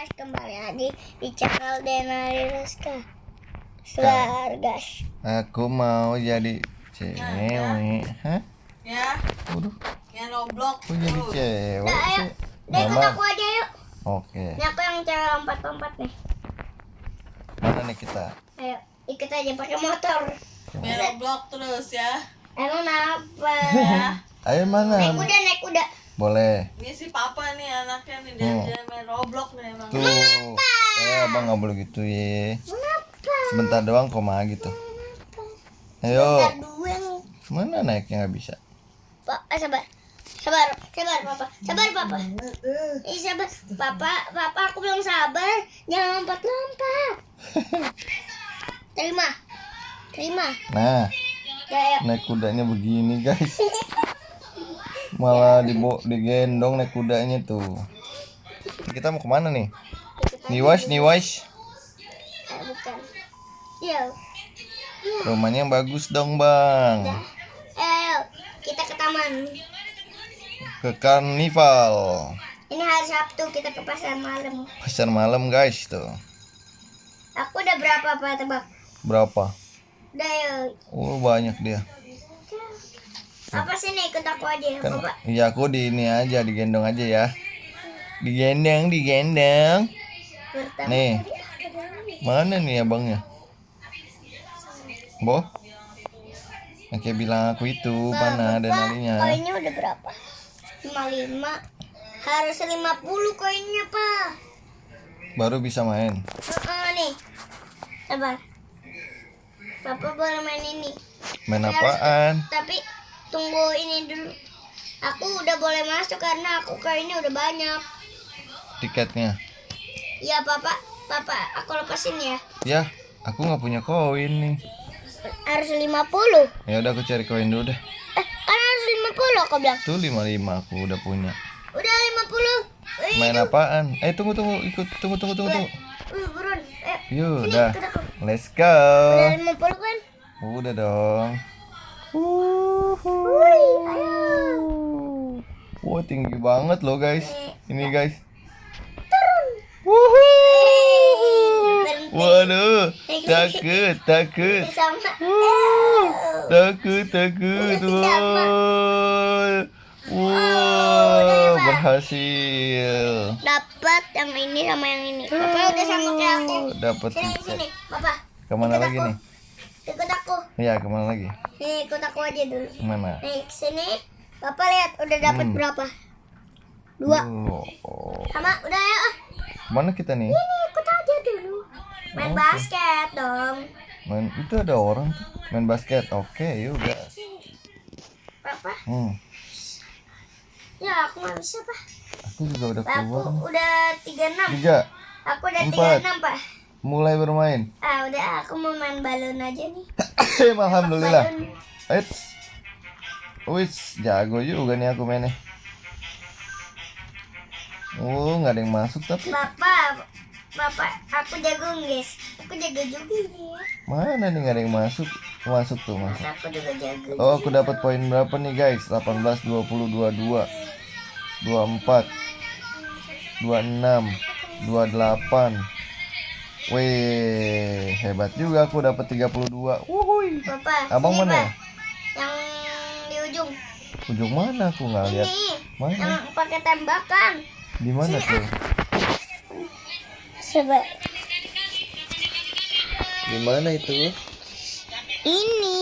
guys, kembali lagi di channel Denari Rizka. Selar guys. Aku mau jadi cewek. Hah? Ya, Waduh, yang Roblox. aku jadi cewek Udah ayo, sih. udah ikut Mama. aku aja yuk. Oke. Ini aku yang cewek lompat-lompat nih. Mana nih kita? Ayo, ikut aja pakai motor. Main Roblox terus ya. Emang apa? Ayo mana? Naik kuda, naik kuda. Boleh. Ini si papa nih anaknya nih dia main Roblox nih emang. Tuh. Abang nggak boleh gitu ya. Kenapa? Sebentar doang koma gitu. Ayo. Bentar dulu. Mana naiknya nggak bisa? Pak, sabar. Sabar papa. Sabar papa. Sabar. Papa aku belum sabar. Jangan lompat-lompat. Terima. Nah, Ya, naik kudanya begini guys. Malah digendong naik kudanya tuh. Kita mau kemana nih? Niwas. bukan. Ya, Rumahnya yang bagus dong bang. ayo kita ke taman. Ke karnival. Ini hari Sabtu kita ke pasar malam. Pasar malam guys tuh. Aku udah berapa pak tebak? Berapa? Udah yuk. Oh banyak dia. Apa sih nih ikut aku aja Kan papa? iya aku di ini aja digendong aja ya. Digendong. Pertama Nih. tadi akademi. Mana nih abangnya? Boh? Yang kayak bilang aku itu mana ada nalinya? Koinnya udah berapa? 55. Harus 50 koinnya pak. Baru bisa main. Nih. Sabar. Papa boleh main ini. Main Tapi apaan? Tapi tunggu ini dulu. Aku udah boleh masuk karena aku koinnya udah banyak. Tiketnya? Iya papa, aku lepasin ya. Ya, aku nggak punya koin nih. Harus 50. Ya udah aku cari koin dulu deh. Kan harus 50 aku bilang. Tuh 55 aku udah punya. Udah 50. Main apaan? Tunggu ikut tunggu. Buruan. Yuk, Sini, udah. ikut aku. Let's go. Udah 50 kan? Udah dong. Wih, ayo. Wah, tinggi banget loh, guys. Ini, guys. Turun. Berhenti. Waduh, takut. Sama. Takut. Wow, berhasil. Dapat yang ini sama yang ini. Papa udah sama kayak aku. Dapat Sini, tiket. Papa. Kemana Ikut lagi aku. nih? Ikut aku. Iya, kemana lagi? Nih, ikut aku aja dulu. Mana? Nih, sini. Papa lihat udah dapat berapa? 2. Oh. Sama udah ya. Kemana kita nih? Ini ikut aja dulu. Main basket dong. Main itu ada orang tuh main basket. Oke, yuk gas. Papa. Ya, aku nggak bisa, Pak. aku juga udah Aku keluar. udah 36. 3. Aku udah 4. 36, Pak. Mulai bermain. Udah aku mau main balon aja nih. Alhamdulillah. Balon. Wis, jago juga nih aku mainnya. Nggak ada yang masuk tapi. Bapak, aku jago, guys. Aku jago juga nih ya. Mana nih nggak ada yang masuk? Masuk tuh masuk. Aku juga jago. Oh, aku dapat poin berapa nih guys? 18, 20, 22, 24, 26, 28. Wih, hebat juga aku dapat 32. Wuhui. Bapak, Abang ini, mana? Pak. Yang di ujung. Ujung mana aku nggak lihat. Ini. Mana? Yang pakai tembakan. Di mana tuh? Coba. Di mana itu? Ini,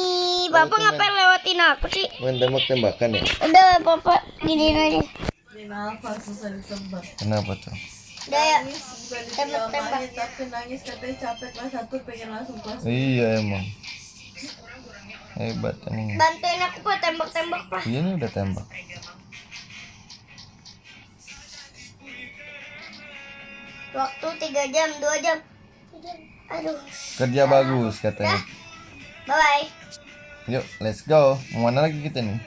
Bapak Bapak ngapain lewatin aku sih? Main tembak-tembakan ya? Udah, Bapak giniin aja. Ini apa susah ditebak. Kenapa tuh? Udah ya. Nangis bukan Tembak-tembak. dibilangin tapi nangis katanya capek kelas 1 pengen langsung kelas 2. Iya emang. Hebat emang. Bantuin aku Pak tembak-tembak Pak. Iya nih udah tembak. Waktu 3 jam, 2 jam. 3 jam. Aduh. Kerja bagus katanya. Bye bye. Yuk, let's go. Mau mana lagi kita nih?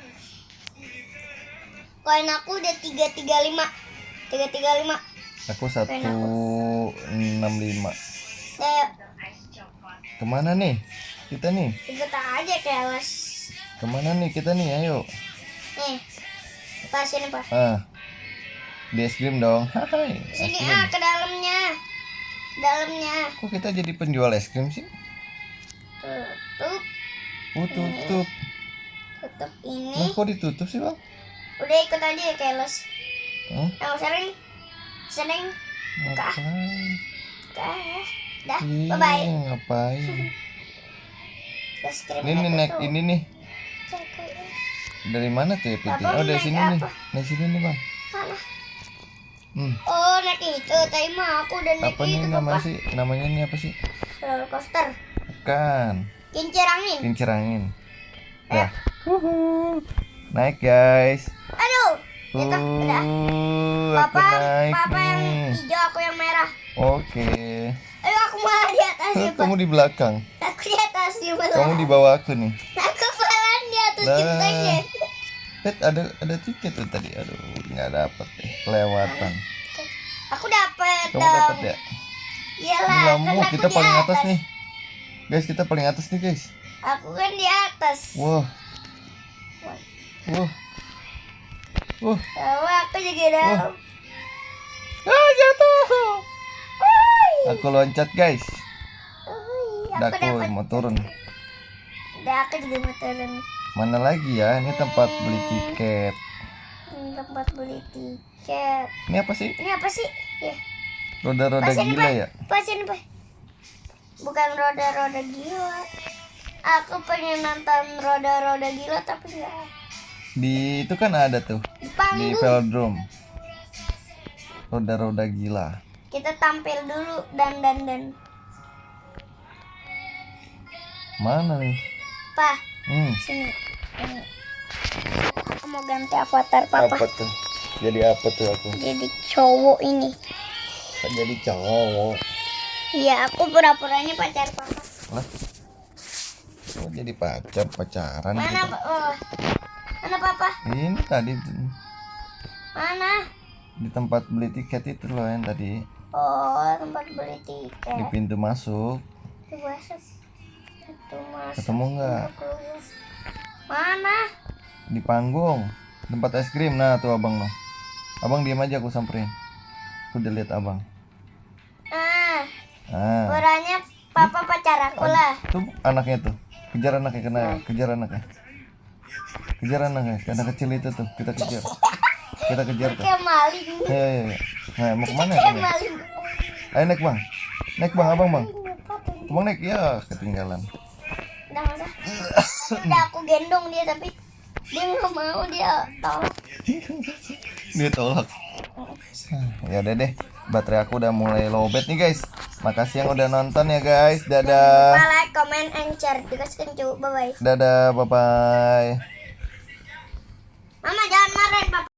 Koin aku udah 335. 335. Aku 165. Udah yuk. Kemana nih? Kita nih. Ikut aja kelas. Kemana nih kita nih? Ayo. Nih. Pas ini Pak. Di es krim dong. Hai. Es Sini krim. ke dalamnya. dalamnya. Kok kita jadi penjual es krim sih? Tutup. Tutup. Tutup Lah ini. kok ditutup sih, Bang? Udah ikut aja ya keles. Hah? Yang sering. Ngapain? Dah. Iya, Bye bye. ngapain? Es krim Ini nih, ini nih. Cakep. Dari mana tuh ya piting? Bapak Oh, dari naik sini nih. apa? Dari sini nih, Bang. Mana? Hmm. Oh, naik itu. Tadi mah aku udah naik Apa itu, nih namanya Papa. sih? Namanya ini apa sih? Roller coaster. Bukan. Kincir angin. Kincir angin. Dah. Naik, guys. Aduh. Itu udah. Aku naik Papa yang nih. hijau, aku yang merah. Oke. Ayo aku malah di atasnya, Pak. Kamu di belakang. Aku di atasnya malah. Kamu di bawah aku nih. Aku malah di atas Lah. gentengnya. Ada tiket tuh tadi. Aduh, nggak dapet deh. Kelewatan. Aku dapet Kamu dong. dapet ya? Iyalah, kan Kamu aku kita di paling atas nih. Guys, kita paling atas nih, guys. Aku kan di atas. Wah. Wah. Wah. Sama aku juga dalam. Ah, jatuh. Aku loncat, guys. Udah Aku aku dapat. mau turun. Udah aku juga mau turun. Mana lagi ya? Ini tempat beli tiket. Tempat beli tiket. Ini apa sih? Ini apa sih? Ya. Roda-roda Pas ini, gila Pak. ya? Pas ini, Pak. Bukan roda-roda gila. Aku pengen nonton roda-roda gila tapi enggak. Di itu kan ada tuh. Di Di panggung. velodrome. Roda-roda gila. Kita tampil dulu dan. Mana nih? Pak, sini. Ini. Aku mau ganti avatar Papa. Apa tuh? Jadi apa tuh aku? Jadi cowok ini. Jadi cowok. Iya, aku pura-puranya pacar Papa. Lah. Kok jadi pacaran Mana, gitu? Pak? Oh. Mana Papa? Ini tadi tuh, Mana? di tempat beli tiket itu loh yang tadi Oh, tempat beli di tiket. pintu masuk. Itu masuk. Itu masuk. Ketemu nggak? Itu keluar. Mana? Di panggung tempat es krim. Nah tuh abang loh. Abang diam aja, aku samperin. Aku udah lihat abang. Ah, Ah, puranya Papa pacar aku lah. tuh anaknya tuh. Kejar anaknya, kejar anaknya. Kejar anaknya, anak kecil itu tuh. Kita kejar tuh. Kayak maling. Ayo. Nah, mau kemana ya? Kayak Bang? maling. Ayo naik bang. Naik bang, abang bang. Abang naik ya, ketinggalan. Udah. Udah aku gendong dia tapi dia nggak mau, dia tolak. Dia tolak. Ya udah deh, baterai aku udah mulai lowbat nih guys. Makasih yang udah nonton ya guys. Dadah. Like, comment, and share. Dikasih kencu. Bye bye. Dadah, bye bye.